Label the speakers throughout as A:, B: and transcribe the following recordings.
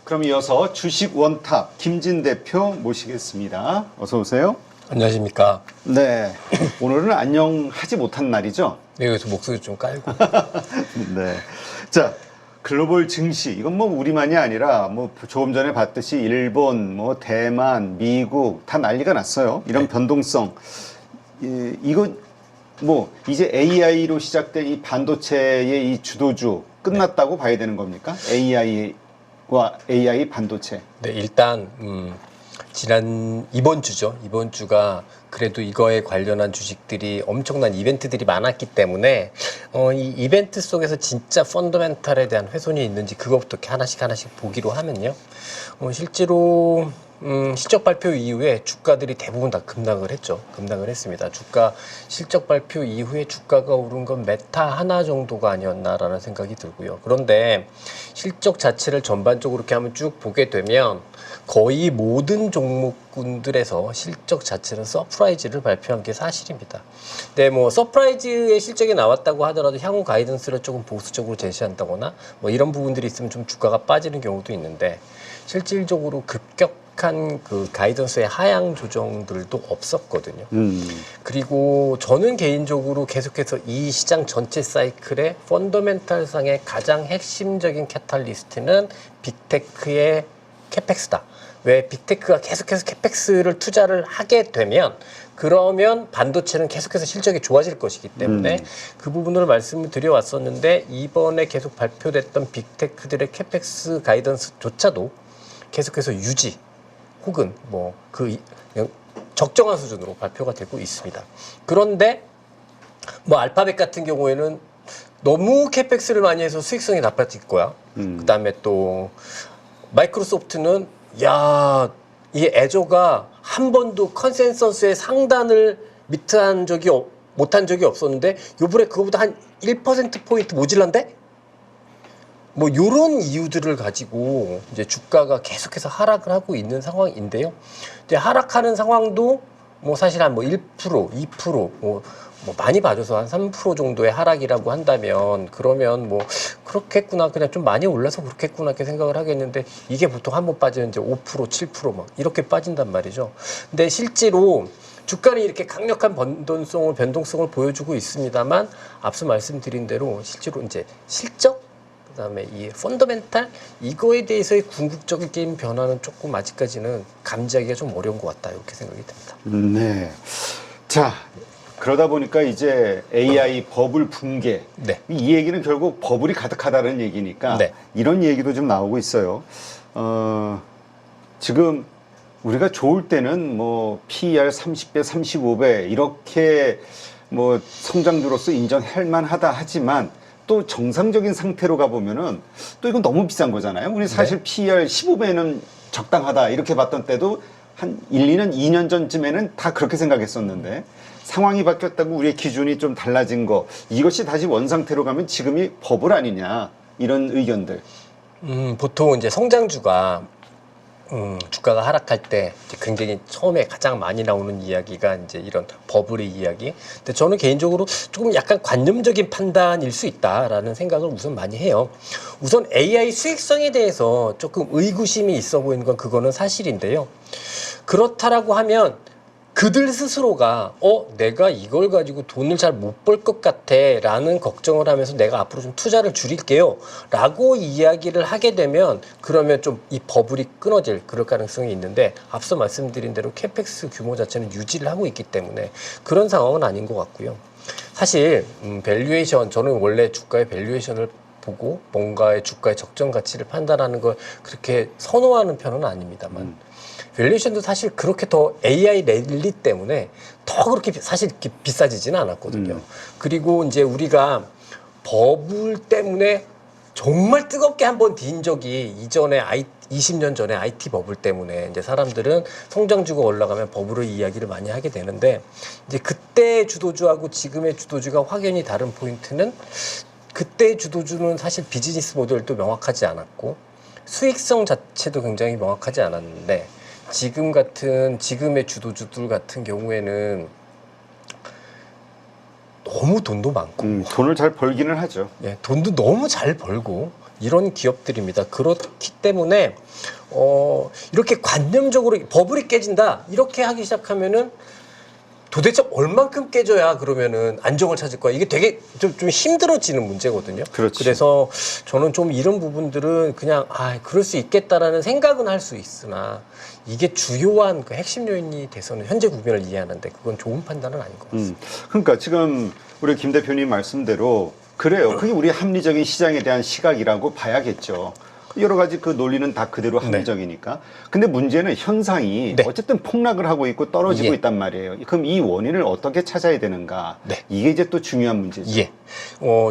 A: 그럼 이어서 주식 원탑 김진 대표 모시겠습니다. 어서 오세요.
B: 안녕하십니까.
A: 네, 오늘은 안녕하지 못한 날이죠.
B: 네, 여기서 목소리 좀 깔고.
A: 네, 자 글로벌 증시 이건 뭐 우리만이 아니라 뭐 조금 전에 봤듯이 일본, 뭐 대만, 미국 다 난리가 났어요. 이런 변동성 이거 뭐 이제 AI로 시작된 이 반도체의 이 주도주 끝났다고 봐야 되는 겁니까? AI와 AI 반도체.
B: 네, 일단 이번 주죠. 이번 주가 그래도 이거에 관련한 주식들이 엄청난 이벤트들이 많았기 때문에 이 이벤트 속에서 진짜 펀더멘탈에 대한 훼손이 있는지 그것부터 이렇게 하나씩 보기로 하면요. 실제로 실적 발표 이후에 주가들이 대부분 다 급락을 했죠. 급락을 했습니다. 주가 실적 발표 이후에 주가가 오른 건 메타 하나 정도가 아니었나라는 생각이 들고요. 그런데 실적 자체를 전반적으로 이렇게 한번 쭉 보게 되면 거의 모든 종목군들에서 실적 자체는 서프라이즈를 발표한 게 사실입니다. 근데 뭐 서프라이즈의 실적이 나왔다고 하더라도 향후 가이던스를 조금 보수적으로 제시한다거나 뭐 이런 부분들이 있으면 좀 주가가 빠지는 경우도 있는데 실질적으로 급격한 그 가이던스의 하향 조정들도 없었거든요. 그리고 저는 개인적으로 계속해서 이 시장 전체 사이클의 펀더멘탈상의 가장 핵심적인 캐탈리스트는 빅테크의 캐펙스다. 왜 빅테크가 계속해서 캐펙스를 투자를 하게 되면 그러면 반도체는 계속해서 실적이 좋아질 것이기 때문에 그 부분을 말씀을 드려왔었는데 이번에 계속 발표됐던 빅테크들의 캐펙스 가이던스조차도 계속해서 유지 혹은 뭐 그 적정한 수준으로 발표가 되고 있습니다. 그런데 뭐 알파벳 같은 경우에는 너무 캐펙스를 많이 해서 수익성이 나빠질 거야. 그다음에 또 마이크로소프트는 이 애저가 한 번도 컨센서스의 상단을 못한 적이 없었는데 요번에 그거보다 한 1%포인트 모질란데? 뭐 요런 이유들을 가지고 이제 주가가 계속해서 하락을 하고 있는 상황인데요. 이제 하락하는 상황도 뭐 사실 한 뭐 1%, 2%, 뭐 많이 봐줘서 한 3% 정도의 하락이라고 한다면 그러면 뭐 그렇겠구나, 그냥 좀 많이 올라서 그렇겠구나 이렇게 생각을 하겠는데 이게 보통 한 번 빠지면 이제 5%, 7% 이렇게 빠진단 말이죠. 근데 실제로 주가는 이렇게 강력한 변동성을 보여주고 있습니다만 앞서 말씀드린 대로 실제로 이제 실적 그다음에 이 펀더멘탈 이거에 대해서의 궁극적인 변화는 조금 아직까지는 감지하기가 좀 어려운 것 같다 이렇게 생각이 듭니다.
A: 네. 자, 그러다 보니까 이제 AI 버블 붕괴.
B: 네.
A: 이 얘기는 결국 버블이 가득하다는 얘기니까
B: 네.
A: 이런 얘기도 좀 나오고 있어요. 지금 우리가 좋을 때는 뭐 PER 30배, 35배 이렇게 뭐 성장주로서 인정할 만하다 하지만 또 정상적인 상태로 가보면은 또 이건 너무 비싼 거잖아요. 우리 사실 PER 15배는 적당하다 이렇게 봤던 때도 한 1, 2년, 2년 전쯤에는 다 그렇게 생각했었는데 상황이 바뀌었다고 우리의 기준이 좀 달라진 거 이것이 다시 원상태로 가면 지금이 버블 아니냐 이런 의견들.
B: 보통 이제 성장주가 주가가 하락할 때 굉장히 처음에 가장 많이 나오는 이야기가 이제 이런 버블의 이야기. 근데 저는 개인적으로 조금 약간 관념적인 판단일 수 있다라는 생각을 우선 많이 해요. 우선 AI 수익성에 대해서 조금 의구심이 있어 보이는 건 그거는 사실인데요. 그렇다라고 하면 그들 스스로가 내가 이걸 가지고 돈을 잘 못 벌 것 같아 라는 걱정을 하면서 내가 앞으로 좀 투자를 줄일게요 라고 이야기를 하게 되면 그러면 좀 이 버블이 끊어질 그럴 가능성이 있는데 앞서 말씀드린 대로 캐펙스 규모 자체는 유지를 하고 있기 때문에 그런 상황은 아닌 것 같고요. 사실 밸류에이션, 저는 원래 주가의 밸류에이션을 보고 뭔가의 주가의 적정 가치를 판단하는 걸 그렇게 선호하는 편은 아닙니다만 밸류에이션도 사실 그렇게 더 AI 랠리 때문에 더 그렇게 사실 비싸지지는 않았거든요. 그리고 이제 우리가 버블 때문에 정말 뜨겁게 한번 딘 적이 이전에 20년 전에 IT 버블 때문에 이제 사람들은 성장주가 올라가면 버블의 이야기를 많이 하게 되는데 이제 그때의 주도주하고 지금의 주도주가 확연히 다른 포인트는 그때의 주도주는 사실 비즈니스 모델도 명확하지 않았고 수익성 자체도 굉장히 명확하지 않았는데 지금의 주도주들 같은 경우에는 너무 돈도 많고
A: 돈을 잘 벌기는 하죠.
B: 돈도 너무 잘 벌고 이런 기업들입니다. 그렇기 때문에 이렇게 관념적으로 버블이 깨진다 이렇게 하기 시작하면은 도대체 얼만큼 깨져야 그러면은 안정을 찾을 거야. 이게 되게 좀 힘들어지는 문제거든요.
A: 그렇지.
B: 그래서 저는 좀 이런 부분들은 그냥 그럴 수 있겠다라는 생각은 할 수 있으나 이게 주요한 그 핵심 요인이 돼서는 현재 국면을 이해하는데 그건 좋은 판단은 아닌 것 같습니다.
A: 그러니까 지금 우리 김 대표님 말씀대로 그래요. 그게 우리 합리적인 시장에 대한 시각이라고 봐야겠죠. 여러 가지 그 논리는 다 그대로 합리적이니까. 근데 문제는 현상이
B: 네.
A: 어쨌든 폭락을 하고 있고 떨어지고
B: 예.
A: 있단 말이에요. 그럼 이 원인을 어떻게 찾아야 되는가?
B: 네.
A: 이게 이제 또 중요한 문제죠.
B: 예.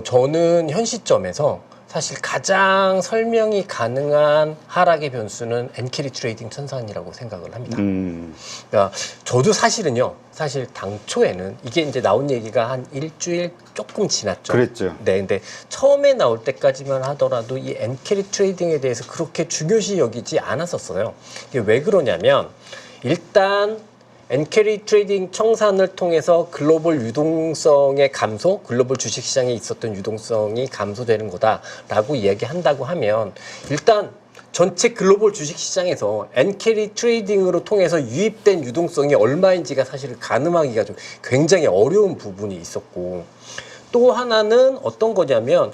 B: 저는 현 시점에서 사실 가장 설명이 가능한 하락의 변수는 엔캐리 트레이딩 천상이라고 생각을 합니다. 그러니까 저도 사실 당초에는 이게 이제 나온 얘기가 한 일주일 조금 지났죠.
A: 그랬죠.
B: 네, 근데 처음에 나올 때까지만 하더라도 이 엔캐리 트레이딩에 대해서 그렇게 중요시 여기지 않았었어요. 이게 왜 그러냐면 일단 엔캐리 트레이딩 청산을 통해서 글로벌 유동성의 감소, 글로벌 주식시장에 있었던 유동성이 감소되는 거다라고 이야기한다고 하면 일단 전체 글로벌 주식시장에서 엔캐리 트레이딩으로 통해서 유입된 유동성이 얼마인지가 사실 가늠하기가 좀 굉장히 어려운 부분이 있었고 또 하나는 어떤 거냐면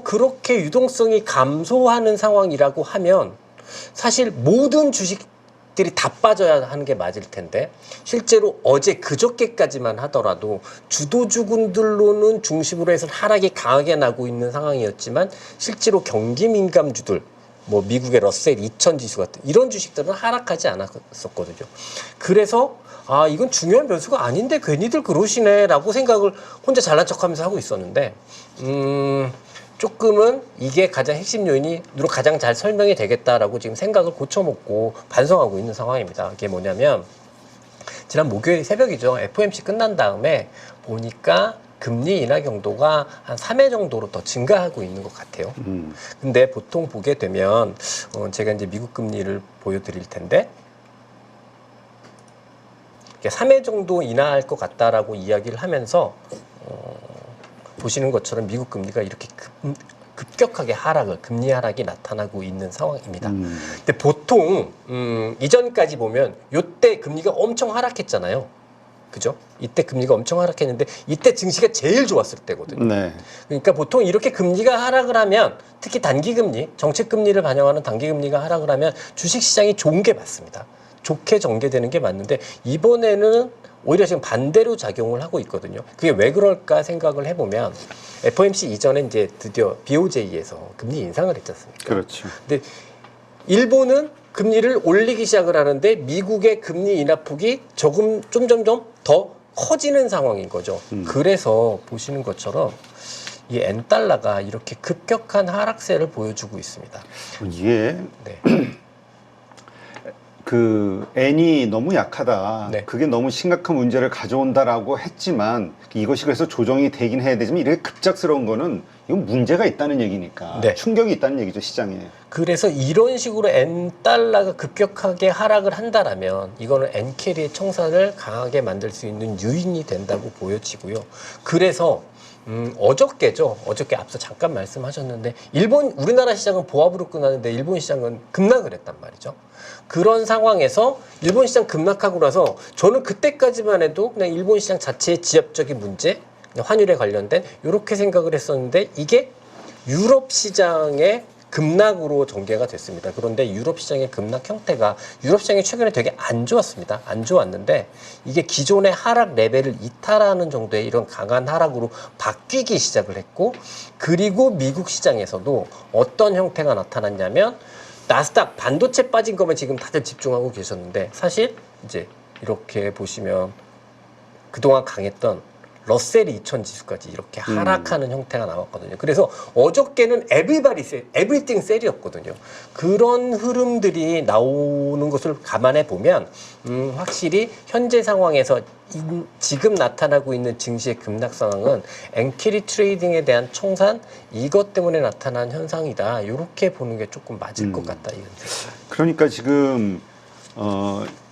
B: 그렇게 유동성이 감소하는 상황이라고 하면 사실 모든 주식 들이 다 빠져야 하는 게 맞을 텐데 실제로 어제 그저께까지만 하더라도 주도주군들로는 중심으로 해서 하락이 강하게 나고 있는 상황이었지만 실제로 경기 민감주들 뭐 미국의 러셀 2000 지수 같은 이런 주식들은 하락하지 않았었거든요. 그래서 이건 중요한 변수가 아닌데 괜히들 그러시네 라고 생각을 혼자 잘난 척하면서 하고 있었는데 조금은 이게 가장 핵심 요인으로 가장 잘 설명이 되겠다라고 지금 생각을 고쳐먹고 반성하고 있는 상황입니다. 그게 뭐냐면 지난 목요일 새벽이죠. FOMC 끝난 다음에 보니까 금리 인하 경도가 한 3회 정도로 더 증가하고 있는 것 같아요. 근데 보통 보게 되면 제가 이제 미국 금리를 보여드릴 텐데 3회 정도 인하할 것 같다라고 이야기를 하면서 보시는 것처럼 미국 금리가 이렇게 급격하게 금리 하락이 나타나고 있는 상황입니다. 근데 보통 이전까지 보면 이때 금리가 엄청 하락했잖아요. 그죠? 이때 금리가 엄청 하락했는데 이때 증시가 제일 좋았을 때거든요.
A: 네.
B: 그러니까 보통 이렇게 금리가 하락을 하면 특히 단기금리, 정책금리를 반영하는 단기금리가 하락을 하면 주식시장이 좋은 게 맞습니다. 좋게 전개되는 게 맞는데 이번에는 오히려 지금 반대로 작용을 하고 있거든요. 그게 왜 그럴까 생각을 해보면 FOMC 이전에 이제 드디어 BOJ에서 금리 인상을 했지 않습니까?
A: 그렇죠.
B: 근데 일본은 금리를 올리기 시작을 하는데 미국의 금리 인하폭이 점점 더 커지는 상황인 거죠. 그래서 보시는 것처럼 이 엔달러가 이렇게 급격한 하락세를 보여주고 있습니다.
A: 이게
B: 네.
A: 그 N이 너무 약하다.
B: 네.
A: 그게 너무 심각한 문제를 가져온다라고 했지만 이것이 그래서 조정이 되긴 해야 되지만 이렇게 급작스러운 거는 이건 문제가 있다는 얘기니까
B: 네.
A: 충격이 있다는 얘기죠 시장에.
B: 그래서 이런 식으로 엔달러가 급격하게 하락을 한다라면 이거는 엔캐리의 청산을 강하게 만들 수 있는 요인이 된다고 보여지고요. 그래서 어저께죠. 어저께 앞서 잠깐 말씀하셨는데 우리나라 시장은 보합으로 끝나는데 일본 시장은 급락을 했단 말이죠. 그런 상황에서 일본 시장 급락하고 나서 저는 그때까지만 해도 그냥 일본 시장 자체의 지엽적인 문제, 환율에 관련된 이렇게 생각을 했었는데 이게 유럽 시장의 급락으로 전개가 됐습니다. 그런데 유럽 시장의 급락 형태가 유럽 시장이 최근에 되게 안 좋았습니다. 안 좋았는데 이게 기존의 하락 레벨을 이탈하는 정도의 이런 강한 하락으로 바뀌기 시작을 했고 그리고 미국 시장에서도 어떤 형태가 나타났냐면 나스닥 반도체 빠진 것만 지금 다들 집중하고 계셨는데 사실 이제 이렇게 보시면 그동안 강했던 러셀 2000 지수까지 이렇게 하락하는 형태가 나왔거든요. 그래서 어저께는 에브리띵 셀이었거든요. 그런 흐름들이 나오는 것을 감안해 보면 확실히 현재 상황에서 지금 나타나고 있는 증시의 급락 상황은 엔캐리 트레이딩에 대한 청산 이것 때문에 나타난 현상이다. 이렇게 보는 게 조금 맞을 것 같다. 이런 생각.
A: 그러니까 지금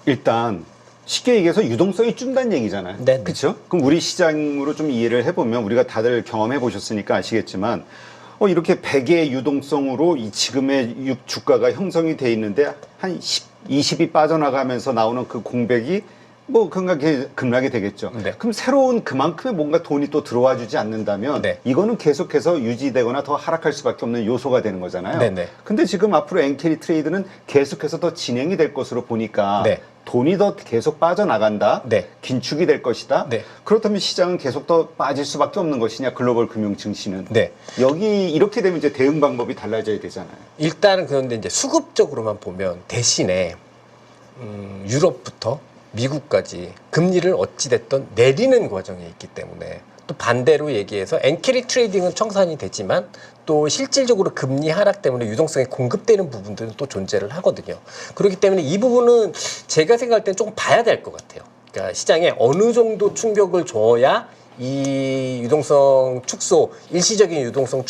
A: 일단 쉽게 얘기해서 유동성이 준다는 얘기잖아요.
B: 네네.
A: 그렇죠? 그럼 우리 시장으로 좀 이해를 해보면 우리가 다들 경험해 보셨으니까 아시겠지만 이렇게 100의 유동성으로 이 지금의 주가가 형성이 돼 있는데 한 20이 빠져나가면서 나오는 그 공백이 뭐 급락이 되겠죠.
B: 네.
A: 그럼 새로운 그만큼의 뭔가 돈이 또 들어와 주지 않는다면
B: 네.
A: 이거는 계속해서 유지되거나 더 하락할 수밖에 없는 요소가 되는 거잖아요.
B: 네네.
A: 근데 지금 앞으로 엔캐리 트레이드는 계속해서 더 진행이 될 것으로 보니까
B: 네.
A: 돈이 더 계속 빠져나간다.
B: 네.
A: 긴축이 될 것이다.
B: 네.
A: 그렇다면 시장은 계속 더 빠질 수밖에 없는 것이냐, 글로벌 금융 증시는.
B: 네.
A: 여기 이렇게 되면 이제 대응 방법이 달라져야 되잖아요.
B: 일단은 그런데 이제 수급적으로만 보면 대신에 유럽부터 미국까지 금리를 어찌됐든 내리는 과정에 있기 때문에 또 반대로 얘기해서 엔캐리 트레이딩은 청산이 되지만 또 실질적으로 금리 하락 때문에 유동성이 공급되는 부분들은 또 존재를 하거든요. 그렇기 때문에 이 부분은 제가 생각할 때는 조금 봐야 될 것 같아요. 그러니까 시장에 어느 정도 충격을 줘야 이 유동성 축소, 일시적인 유동성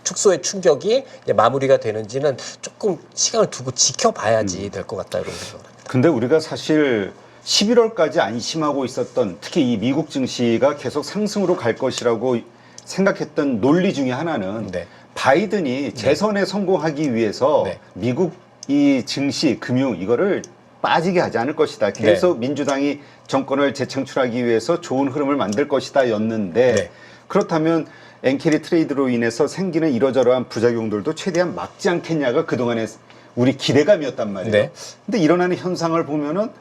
B: 축소의 충격이 이제 마무리가 되는지는 조금 시간을 두고 지켜봐야지 될 것 같다 이런 생각을 합니다.
A: 근데 우리가 사실 11월까지 안심하고 있었던 특히 이 미국 증시가 계속 상승으로 갈 것이라고 생각했던 논리 중에 하나는
B: 네.
A: 바이든이 재선에 성공하기 위해서
B: 네.
A: 미국 이 증시, 금융 이거를 빠지게 하지 않을 것이다. 계속 민주당이 정권을 재창출하기 위해서 좋은 흐름을 만들 것이다 였는데
B: 네.
A: 그렇다면 엔캐리 트레이드로 인해서 생기는 이러저러한 부작용들도 최대한 막지 않겠냐가 그동안의 우리 기대감이었단 말이에요.
B: 네.
A: 근데 일어나는 현상을 보면은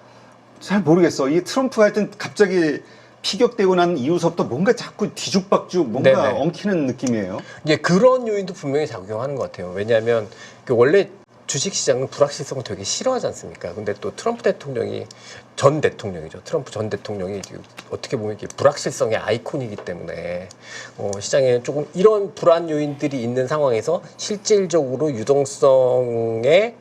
A: 잘 모르겠어. 이 트럼프가 하여튼 갑자기 피격되고 난 이후서부터 뭔가 자꾸 뒤죽박죽 뭔가
B: 네네.
A: 엉키는 느낌이에요.
B: 이제 그런 요인도 분명히 작용하는 것 같아요. 왜냐하면 원래 주식시장은 불확실성을 되게 싫어하지 않습니까? 근데 또 트럼프 대통령이 전 대통령이죠. 트럼프 전 대통령이 어떻게 보면 이게 불확실성의 아이콘이기 때문에 시장에 조금 이런 불안 요인들이 있는 상황에서 실질적으로 유동성의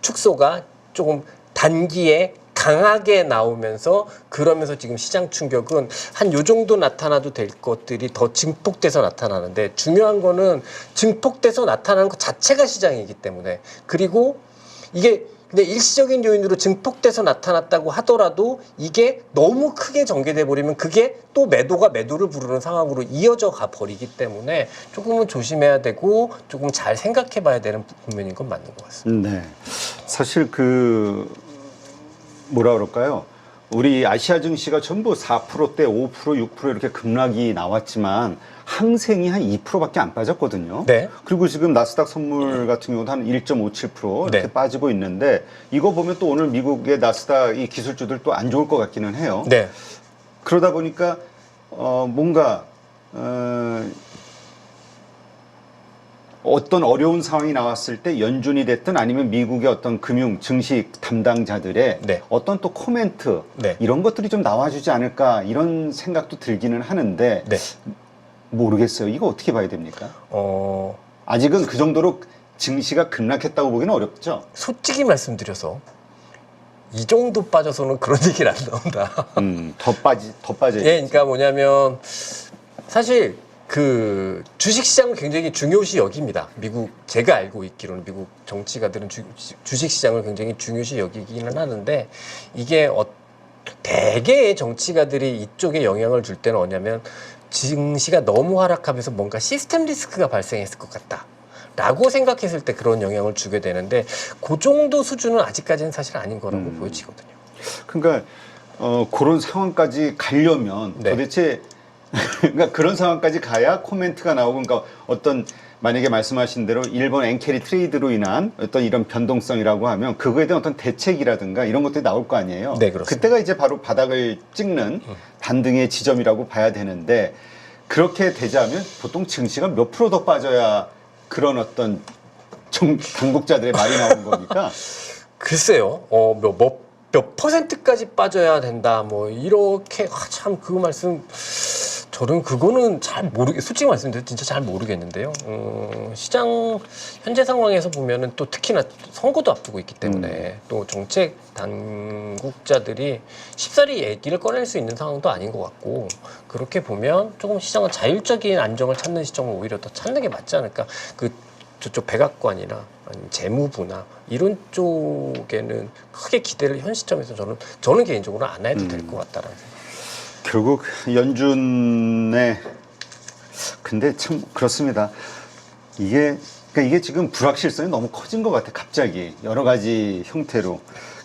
B: 축소가 조금 단기에 강하게 나오면서 그러면서 지금 시장 충격은 한 요 정도 나타나도 될 것들이 더 증폭돼서 나타나는데 중요한 거는 증폭돼서 나타나는 것 자체가 시장이기 때문에 그리고 이게 근데 일시적인 요인으로 증폭돼서 나타났다고 하더라도 이게 너무 크게 전개돼 버리면 그게 또 매도가 매도를 부르는 상황으로 이어져 가 버리기 때문에 조금은 조심해야 되고 조금 잘 생각해 봐야 되는 국면인 건 맞는 것 같습니다.
A: 네. 사실 뭐라 그럴까요? 우리 아시아 증시가 전부 4%대, 5%, 6% 이렇게 급락이 나왔지만 항생이 한 2%밖에 안 빠졌거든요.
B: 네.
A: 그리고 지금 나스닥 선물 같은 경우도 한 1.57% 이렇게
B: 네.
A: 빠지고 있는데 이거 보면 또 오늘 미국의 나스닥 이 기술주들 또 안 좋을 것 같기는 해요.
B: 네.
A: 그러다 보니까 뭔가 어떤 어려운 상황이 나왔을 때 연준이 됐든 아니면 미국의 어떤 금융 증시 담당자들의
B: 네.
A: 어떤 또 코멘트
B: 네.
A: 이런 것들이 좀 나와주지 않을까 이런 생각도 들기는 하는데
B: 네.
A: 모르겠어요. 이거 어떻게 봐야 됩니까? 아직은 그 정도로 증시가 급락했다고 보기는 어렵죠.
B: 솔직히 말씀드려서 이 정도 빠져서는 그런 얘기를 안 나온다.
A: 더 빠져.
B: 예, 그러니까 뭐냐면 사실 그 주식시장은 굉장히 중요시 여깁니다. 미국 제가 알고 있기로는 미국 정치가들은 주식시장을 굉장히 중요시 여기기는 하는데 이게 대개의 정치가들이 이쪽에 영향을 줄 때는 뭐냐면 증시가 너무 하락하면서 뭔가 시스템 리스크가 발생했을 것 같다. 라고 생각했을 때 그런 영향을 주게 되는데 그 정도 수준은 아직까지는 사실 아닌 거라고 보여지거든요.
A: 그러니까 그런 상황까지 가려면
B: 네.
A: 도대체 그러니까 그런 상황까지 가야 코멘트가 나오고 그러니까 어떤 만약에 말씀하신 대로 일본 엔캐리 트레이드로 인한 어떤 이런 변동성이라고 하면 그거에 대한 어떤 대책이라든가 이런 것들이 나올 거 아니에요.
B: 네, 그렇습니다.
A: 그때가 이제 바로 바닥을 찍는 반등의 지점이라고 봐야 되는데 그렇게 되자면 보통 증시가 몇 프로 더 빠져야 그런 어떤 당국자들의 말이 나오는 겁니까?
B: 글쎄요, 몇 퍼센트까지 빠져야 된다, 뭐, 이렇게, 참, 그 말씀, 저는 그거는 솔직히 말씀드려도 진짜 잘 모르겠는데요. 시장, 현재 상황에서 보면은 또 특히나 선거도 앞두고 있기 때문에 또 정책 당국자들이 쉽사리 얘기를 꺼낼 수 있는 상황도 아닌 것 같고, 그렇게 보면 조금 시장은 자율적인 안정을 찾는 시점을 오히려 더 찾는 게 맞지 않을까. 저쪽 백악관이나 아니면 재무부나 이런 쪽에는 크게 기대를 현 시점에서 저는 개인적으로 안 해도 될 것 같다라는 생각.
A: 결국 연준의 근데 참 그렇습니다. 이게 지금 불확실성이 너무 커진 것 같아. 갑자기 여러 가지 형태로.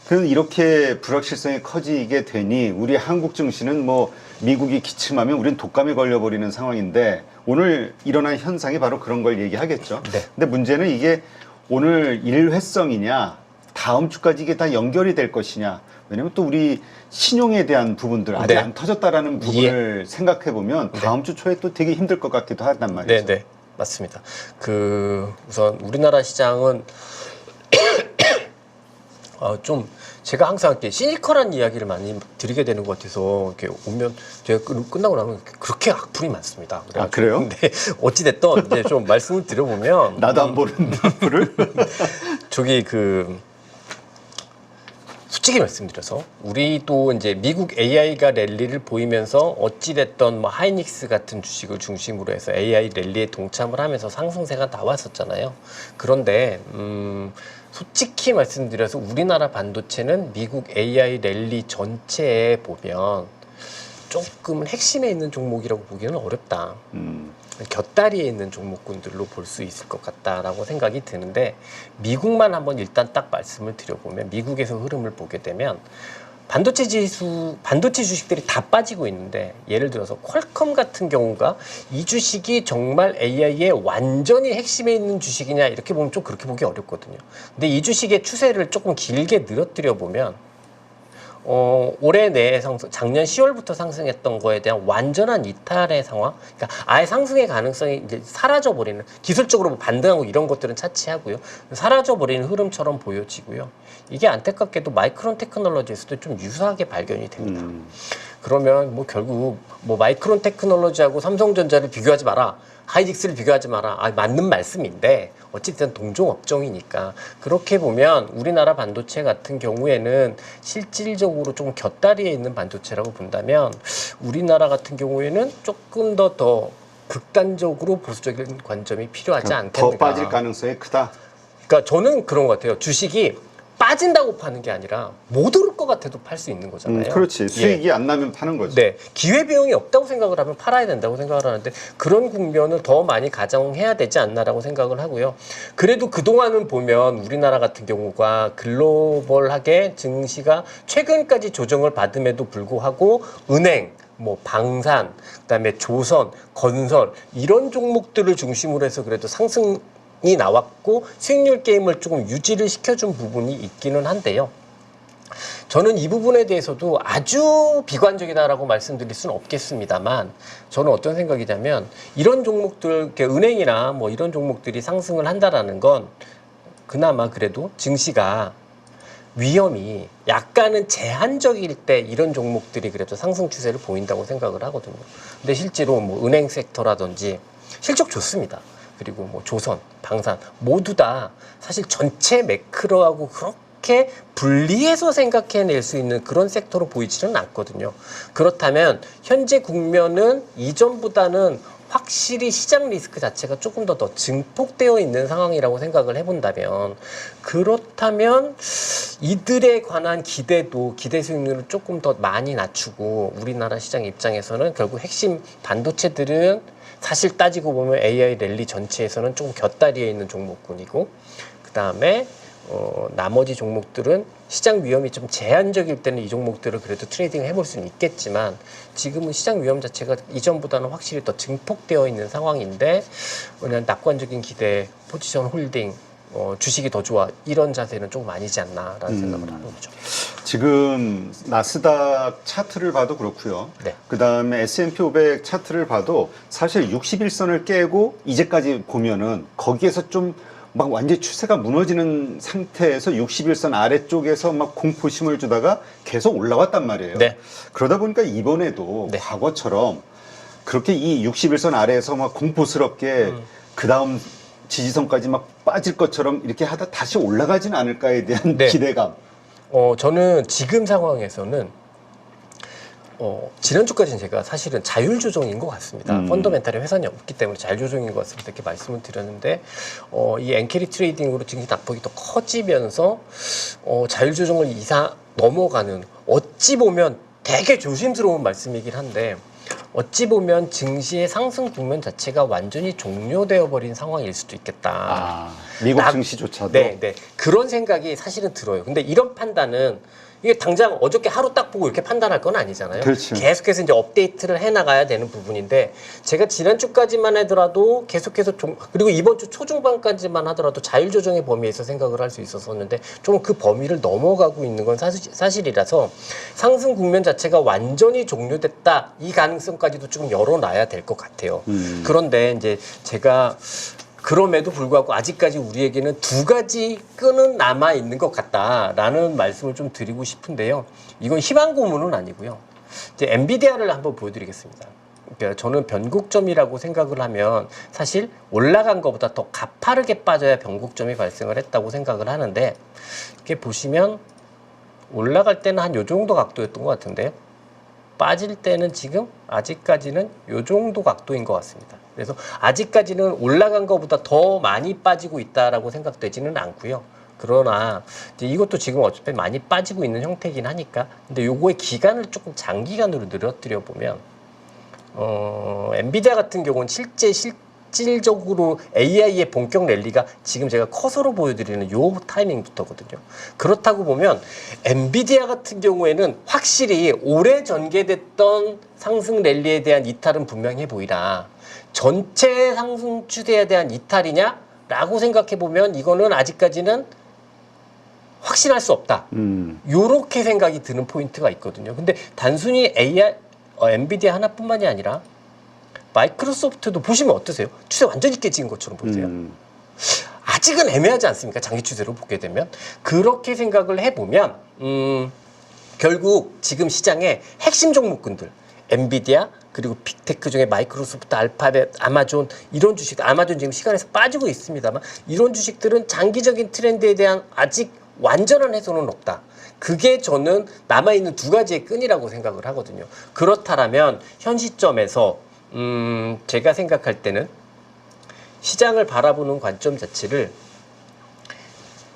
A: 그럼 이렇게 불확실성이 커지게 되니 우리 한국 증시는 뭐 미국이 기침하면 우린 독감에 걸려버리는 상황인데 오늘 일어난 현상이 바로 그런 걸 얘기하겠죠.
B: 네.
A: 근데 문제는 이게 오늘 일회성이냐 다음 주까지 이게 다 연결이 될 것이냐. 왜냐면 또 우리 신용에 대한 부분들 아직
B: 네.
A: 안 터졌다라는 부분을 생각해 보면 다음 주 초에 또 되게 힘들 것 같기도 하단 말이죠.
B: 네, 네. 맞습니다. 우선 우리나라 시장은 좀 제가 항상 이렇게 시니컬한 이야기를 많이 드리게 되는 것 같아서 이렇게 오면 제가 끝나고 나면 그렇게 악플이 많습니다.
A: 아, 그래요?
B: 근데 어찌 됐든 이제 좀 말씀을 드려보면
A: 나도 안 보는 악플을.
B: 저기 솔직히 말씀드려서 우리도 이제 미국 AI가 랠리를 보이면서 어찌됐던 뭐 하이닉스 같은 주식을 중심으로 해서 AI 랠리에 동참을 하면서 상승세가 나왔었잖아요. 그런데 솔직히 말씀드려서 우리나라 반도체는 미국 AI 랠리 전체에 보면 조금 핵심에 있는 종목이라고 보기는 어렵다. 곁다리에 있는 종목군들로 볼 수 있을 것 같다라고 생각이 드는데 미국만 한번 일단 딱 말씀을 드려보면 미국에서 흐름을 보게 되면 반도체 주식들이 다 빠지고 있는데 예를 들어서 퀄컴 같은 경우가 이 주식이 정말 AI의 완전히 핵심에 있는 주식이냐 이렇게 보면 좀 그렇게 보기 어렵거든요. 근데 이 주식의 추세를 조금 길게 늘어뜨려 보면 올해 내에 작년 10월부터 상승했던 거에 대한 완전한 이탈의 상황, 그러니까 아예 상승의 가능성이 이제 사라져버리는, 기술적으로 뭐 반등하고 이런 것들은 차치하고요. 사라져버리는 흐름처럼 보여지고요. 이게 안타깝게도 마이크론 테크놀로지에서도 좀 유사하게 발견이 됩니다. 그러면 뭐 결국 뭐 마이크론 테크놀로지하고 삼성전자를 비교하지 마라. 하이닉스를 비교하지 마라. 맞는 말씀인데 어쨌든 동종업종이니까 그렇게 보면 우리나라 반도체 같은 경우에는 실질적으로 좀 곁다리에 있는 반도체라고 본다면 우리나라 같은 경우에는 조금 더 극단적으로 보수적인 관점이 필요하지 않겠는가.
A: 더 빠질 가능성이 크다.
B: 그러니까 저는 그런 것 같아요. 주식이 빠진다고 파는 게 아니라 못 오를 것 같아도 팔 수 있는 거잖아요.
A: 그렇지. 수익이 안 나면 파는 거지.
B: 네. 기회비용이 없다고 생각을 하면 팔아야 된다고 생각을 하는데 그런 국면을 더 많이 가정해야 되지 않나라고 생각을 하고요. 그래도 그동안은 보면 우리나라 같은 경우가 글로벌하게 증시가 최근까지 조정을 받음에도 불구하고 은행, 뭐 방산, 그다음에 조선, 건설 이런 종목들을 중심으로 해서 그래도 상승이 나왔고 수익률 게임을 조금 유지를 시켜준 부분이 있기는 한데요. 저는 이 부분에 대해서도 아주 비관적이다라고 말씀드릴 수는 없겠습니다만 저는 어떤 생각이냐면 이런 종목들, 이렇게 은행이나 뭐 이런 종목들이 상승을 한다라는 건 그나마 그래도 증시가 위험이 약간은 제한적일 때 이런 종목들이 그래도 상승 추세를 보인다고 생각을 하거든요. 근데 실제로 뭐 은행 섹터라든지 실적 좋습니다. 그리고 뭐 조선, 방산 모두 다 사실 전체 매크로하고 그렇게 분리해서 생각해낼 수 있는 그런 섹터로 보이지는 않거든요. 그렇다면 현재 국면은 이전보다는 확실히 시장 리스크 자체가 조금 더 증폭되어 있는 상황이라고 생각을 해본다면 그렇다면 이들에 관한 기대도 기대 수익률을 조금 더 많이 낮추고 우리나라 시장 입장에서는 결국 핵심 반도체들은 사실 따지고 보면 AI 랠리 전체에서는 조금 곁다리에 있는 종목군이고 그 다음에 나머지 종목들은 시장 위험이 좀 제한적일 때는 이 종목들을 그래도 트레이딩 해볼 수는 있겠지만 지금은 시장 위험 자체가 이전보다는 확실히 더 증폭되어 있는 상황인데 그냥 낙관적인 기대, 포지션 홀딩, 주식이 더 좋아 이런 자세는 조금 아니지 않나라는 생각을 하는 거죠.
A: 지금 나스닥 차트를 봐도 그렇고요.
B: 네.
A: 그다음에 S&P 500 차트를 봐도 사실 61선을 깨고 이제까지 보면은 거기에서 좀 막 완전히 추세가 무너지는 상태에서 61선 아래쪽에서 막 공포심을 주다가 계속 올라왔단 말이에요.
B: 네.
A: 그러다 보니까 이번에도
B: 네.
A: 과거처럼 그렇게 이 61선 아래에서 막 공포스럽게 그 다음 지지선까지 막 빠질 것처럼 이렇게 하다 다시 올라가진 않을까에 대한
B: 네.
A: 기대감.
B: 저는 지금 상황에서는 지난주까지는 제가 사실은 자율조정인 것 같습니다. 펀더멘탈의 회선이 없기 때문에 자율조정인 것 같습니다. 이렇게 말씀을 드렸는데 이 엔캐리 트레이딩으로 증시 낙폭이 더 커지면서 자율조정을 넘어가는 어찌 보면 되게 조심스러운 말씀이긴 한데 어찌 보면 증시의 상승 국면 자체가 완전히 종료되어 버린 상황일 수도 있겠다.
A: 미국 증시조차도.
B: 네. 그런 생각이 사실은 들어요. 근데 이런 판단은 이게 당장 어저께 하루 딱 보고 이렇게 판단할 건 아니잖아요.
A: 그렇죠.
B: 계속해서 이제 업데이트를 해 나가야 되는 부분인데 제가 지난주까지만 하더라도 계속해서 그리고 이번 주 초중반까지만 하더라도 자율조정의 범위에서 생각을 할 수 있었었는데 좀 그 범위를 넘어가고 있는 건 사실이라서 상승 국면 자체가 완전히 종료됐다 이 가능성까지도 좀 열어놔야 될 것 같아요. 그런데 이제 제가 그럼에도 불구하고 아직까지 우리에게는 두 가지 끈은 남아 있는 것 같다라는 말씀을 좀 드리고 싶은데요. 이건 희망 고문은 아니고요. 이제 엔비디아를 한번 보여드리겠습니다. 그러니까 저는 변곡점이라고 생각을 하면 사실 올라간 것보다 더 가파르게 빠져야 변곡점이 발생을 했다고 생각을 하는데 이렇게 보시면 올라갈 때는 한 요 정도 각도였던 것 같은데요. 빠질 때는 지금 아직까지는 요 정도 각도인 것 같습니다. 그래서 아직까지는 올라간 것보다 더 많이 빠지고 있다라고 생각되지는 않고요. 그러나 이제 이것도 지금 어차피 많이 빠지고 있는 형태이긴 하니까 근데 요거의 기간을 조금 장기간으로 늘어뜨려 보면 엔비디아 같은 경우는 실질적으로 AI의 본격 랠리가 지금 제가 커서로 보여드리는 요 타이밍부터거든요. 그렇다고 보면 엔비디아 같은 경우에는 확실히 오래 전개됐던 상승 랠리에 대한 이탈은 분명해 보이라 전체 상승 추세에 대한 이탈이냐라고 생각해 보면 이거는 아직까지는 확신할 수 없다. 요렇게 생각이 드는 포인트가 있거든요. 근데 단순히 엔비디아 하나뿐만이 아니라 마이크로소프트도 보시면 어떠세요? 추세 완전히 깨진 것처럼 보이세요? 아직은 애매하지 않습니까? 장기 추세로 보게 되면. 그렇게 생각을 해보면 결국 지금 시장의 핵심 종목군들 엔비디아 그리고 빅테크 중에 마이크로소프트, 알파벳, 아마존 이런 주식 아마존 지금 시간에서 빠지고 있습니다만 이런 주식들은 장기적인 트렌드에 대한 아직 완전한 해소는 없다. 그게 저는 남아있는 두 가지의 끈이라고 생각을 하거든요. 그렇다면 현 시점에서 제가 생각할 때는 시장을 바라보는 관점 자체를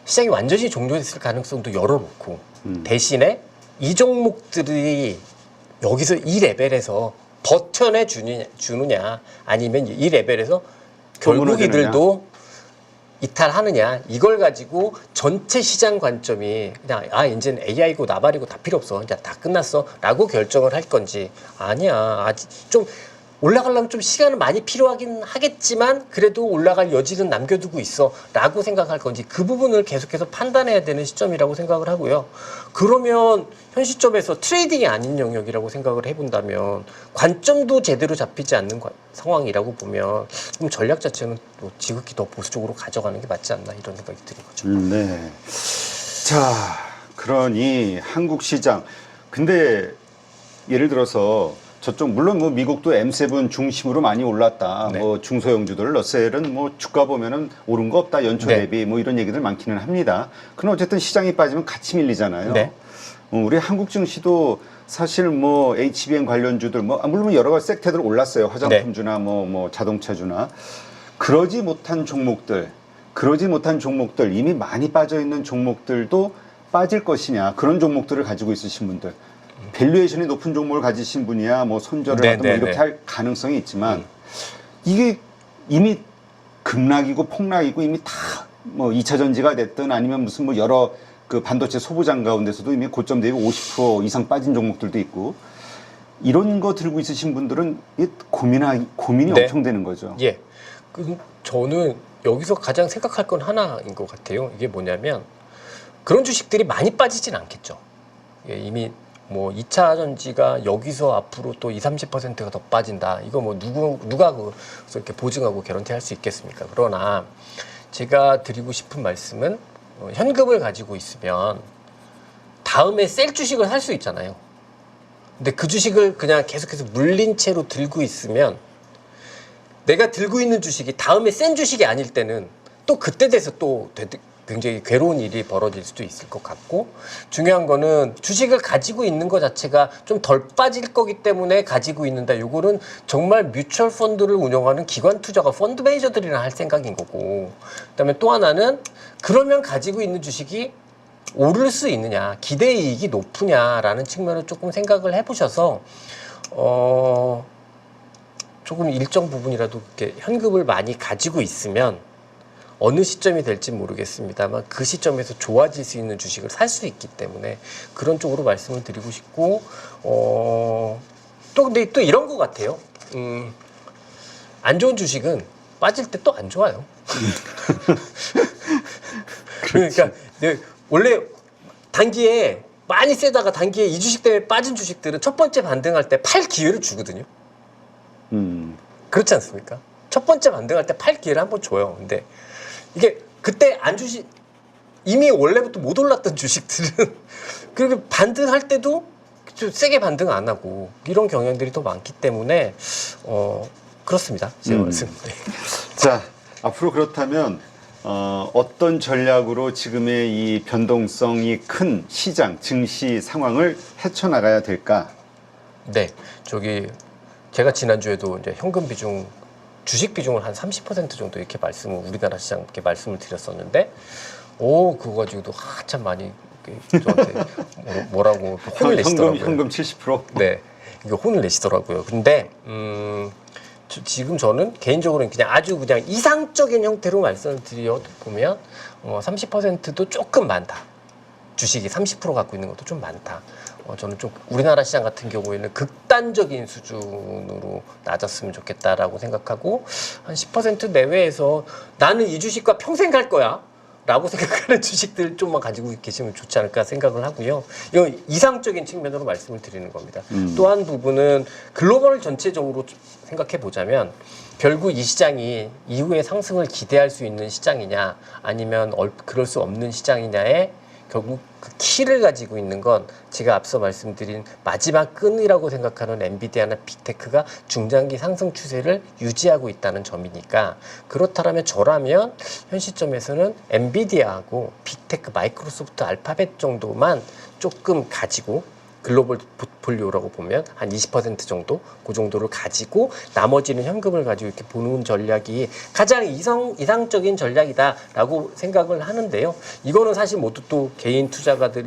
B: 시장이 완전히 종료됐을 가능성도 열어놓고 대신에 이 종목들이 여기서 이 레벨에서 버텨내 주느냐 아니면 이 레벨에서 결국 이들도 이탈하느냐 이걸 가지고 전체 시장 관점이 그냥 이제는 AI고 나발이고 다 필요 없어 이제 다 끝났어 라고 결정을 할 건지 아니야 아직 좀 올라가려면 좀 시간은 많이 필요하긴 하겠지만 그래도 올라갈 여지는 남겨두고 있어 라고 생각할 건지 그 부분을 계속해서 판단해야 되는 시점이라고 생각을 하고요. 그러면 현 시점에서 트레이딩이 아닌 영역이라고 생각을 해본다면 관점도 제대로 잡히지 않는 상황이라고 보면 좀 전략 자체는 또 지극히 더 보수적으로 가져가는 게 맞지 않나 이런 생각이 드는 거죠.
A: 네. 자, 그러니 한국 시장. 근데 예를 들어서 저쪽 물론 뭐 미국도 M7 중심으로 많이 올랐다.
B: 네.
A: 뭐 중소형주들 러셀은 뭐 주가 보면은 오른 거 없다. 연초
B: 네.
A: 대비 뭐 이런 얘기들 많기는 합니다. 그럼 어쨌든 시장이 빠지면 같이 밀리잖아요.
B: 네.
A: 우리 한국 증시도 사실 뭐 HBM 관련주들 뭐 물론 여러 가지 섹터들 올랐어요. 화장품주나 뭐 자동차주나 그러지 못한 종목들 이미 많이 빠져 있는 종목들도 빠질 것이냐 그런 종목들을 가지고 있으신 분들. 밸류에이션이 높은 종목을 가지신 분이야 뭐 손절을 하든 뭐 이렇게 할 가능성이 있지만 이게 이미 급락이고 폭락이고 이미 다 뭐 2차 전지가 됐든 아니면 무슨 뭐 여러 그 반도체 소부장 가운데서도 이미 고점 대비 50% 이상 빠진 종목들도 있고 이런 거 들고 있으신 분들은 고민이
B: 네.
A: 엄청 되는 거죠.
B: 예. 저는 여기서 가장 생각할 건 하나인 것 같아요. 이게 뭐냐면 그런 주식들이 많이 빠지진 않겠죠. 예, 이미 뭐 2차 전지가 여기서 앞으로 또 20-30%가 더 빠진다. 이거 뭐 누가 그래서 이렇게 보증하고 개런티 할 수 있겠습니까? 그러나 제가 드리고 싶은 말씀은 현금을 가지고 있으면 다음에 셀 주식을 살 수 있잖아요. 근데 그 주식을 그냥 계속해서 물린 채로 들고 있으면 내가 들고 있는 주식이 다음에 센 주식이 아닐 때는 또 그때 돼서 또 굉장히 괴로운 일이 벌어질 수도 있을 것 같고 중요한 거는 주식을 가지고 있는 것 자체가 좀 덜 빠질 거기 때문에 가지고 있는다. 요거는 정말 뮤추얼 펀드를 운영하는 기관 투자가 펀드 매니저들이나 할 생각인 거고 그다음에 또 하나는 그러면 가지고 있는 주식이 오를 수 있느냐 기대 이익이 높으냐라는 측면을 조금 생각을 해보셔서 조금 일정 부분이라도 이렇게 현금을 많이 가지고 있으면 어느 시점이 될지 모르겠습니다만 그 시점에서 좋아질 수 있는 주식을 살 수 있기 때문에 그런 쪽으로 말씀을 드리고 싶고 또 근데 또 이런 것 같아요. 안 좋은 주식은 빠질 때 또 안 좋아요. 그러니까 원래 단기에 많이 세다가 단기에 이 주식 때문에 빠진 주식들은 첫 번째 반등할 때 팔 기회를 주거든요. 그렇지 않습니까? 첫 번째 반등할 때 팔 기회를 한번 줘요. 근데 이게 그때 안 주식 이미 원래부터 못 올랐던 주식들은 그렇게 반등할 때도 좀 세게 반등 안 하고 이런 경향들이 더 많기 때문에 그렇습니다. 제 말씀. 네.
A: 자, 앞으로 그렇다면 어떤 전략으로 지금의 이 변동성이 큰 시장, 증시 상황을 헤쳐나가야 될까?
B: 네, 제가 지난주에도 이제 현금 비중, 주식 비중을 한 30% 정도 이렇게 우리나라 시장 이렇게 말씀을 드렸었는데, 그거 가지고도 한참 많이 저한테 뭐라고 혼을 내시더라고요.
A: 현금 70%?
B: 네, 이거 혼을 내시더라고요. 근데 지금 저는 개인적으로는 그냥 아주 그냥 이상적인 형태로 말씀을 드려보면 30%도 조금 많다. 주식이 30% 갖고 있는 것도 좀 많다. 저는 좀 우리나라 시장 같은 경우에는 극단적인 수준으로 낮았으면 좋겠다라고 생각하고 한 10% 내외에서 나는 이 주식과 평생 갈 거야 라고 생각하는 주식들 좀만 가지고 계시면 좋지 않을까 생각을 하고요. 이건 이상적인 측면으로 말씀을 드리는 겁니다. 또 한 부분은 글로벌 전체적으로 생각해 보자면 결국 이 시장이 이후에 상승을 기대할 수 있는 시장이냐 아니면 그럴 수 없는 시장이냐에 결국 그 키를 가지고 있는 건 제가 앞서 말씀드린 마지막 끈이라고 생각하는 엔비디아나 빅테크가 중장기 상승 추세를 유지하고 있다는 점이니까 그렇다면 저라면 현 시점에서는 엔비디아하고 빅테크, 마이크로소프트, 알파벳 정도만 조금 가지고 글로벌 포트폴리오라고 보면 한 20% 정도 그 정도를 가지고 나머지는 현금을 가지고 이렇게 보는 전략이 가장 이상적인 전략이다라고 생각을 하는데요. 이거는 사실 모두 또 개인 투자가들의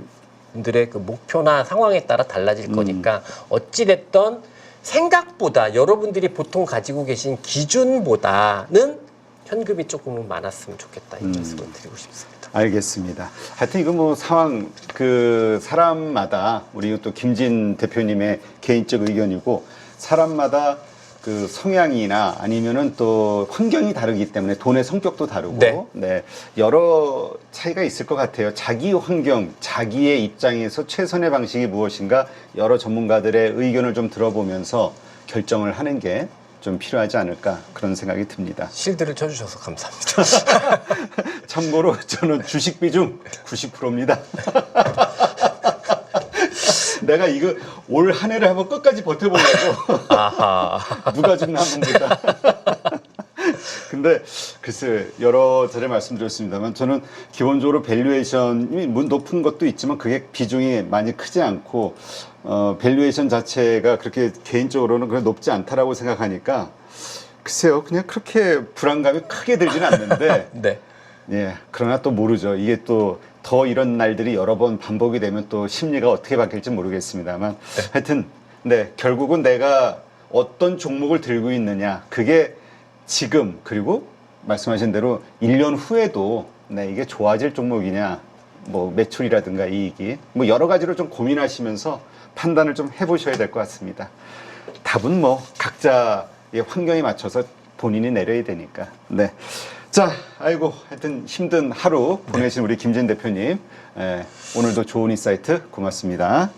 B: 그 목표나 상황에 따라 달라질 거니까 어찌됐든 생각보다 여러분들이 보통 가지고 계신 기준보다는 현금이 조금은 많았으면 좋겠다 이 말씀을 드리고 싶습니다.
A: 알겠습니다. 하여튼 이거 뭐 상황 사람마다 우리 또 김진 대표님의 개인적 의견이고 사람마다 그 성향이나 아니면은 또 환경이 다르기 때문에 돈의 성격도 다르고 네, 여러 차이가 있을 것 같아요. 자기 환경, 자기의 입장에서 최선의 방식이 무엇인가 여러 전문가들의 의견을 좀 들어보면서 결정을 하는 게 좀 필요하지 않을까 그런 생각이 듭니다.
B: 실드를 쳐주셔서 감사합니다.
A: 참고로 저는 주식 비중 90%입니다. 내가 이거 올 한 해를 한번 끝까지 버텨보려고 무가중나 한번 보다. 근데 글쎄 여러 차례 말씀드렸습니다만 저는 기본적으로 밸류에이션이 높은 것도 있지만 그게 비중이 많이 크지 않고 밸류에이션 자체가 그렇게 개인적으로는 그렇게 높지 않다라고 생각하니까 글쎄요 그냥 그렇게 불안감이 크게 들지는 않는데
B: 네.
A: 예 그러나 또 모르죠. 이게 또 더 이런 날들이 여러 번 반복이 되면 또 심리가 어떻게 바뀔지 모르겠습니다만 하여튼 네 결국은 내가 어떤 종목을 들고 있느냐 그게 지금 그리고 말씀하신 대로 1년 후에도 네, 이게 좋아질 종목이냐 뭐 매출이라든가 이익이 뭐 여러 가지로 좀 고민하시면서 판단을 좀 해보셔야 될 것 같습니다. 답은 뭐 각자의 환경에 맞춰서 본인이 내려야 되니까. 네. 자, 아이고 하여튼 힘든 하루 보내신 우리 김진 대표님 오늘도 좋은 인사이트 고맙습니다.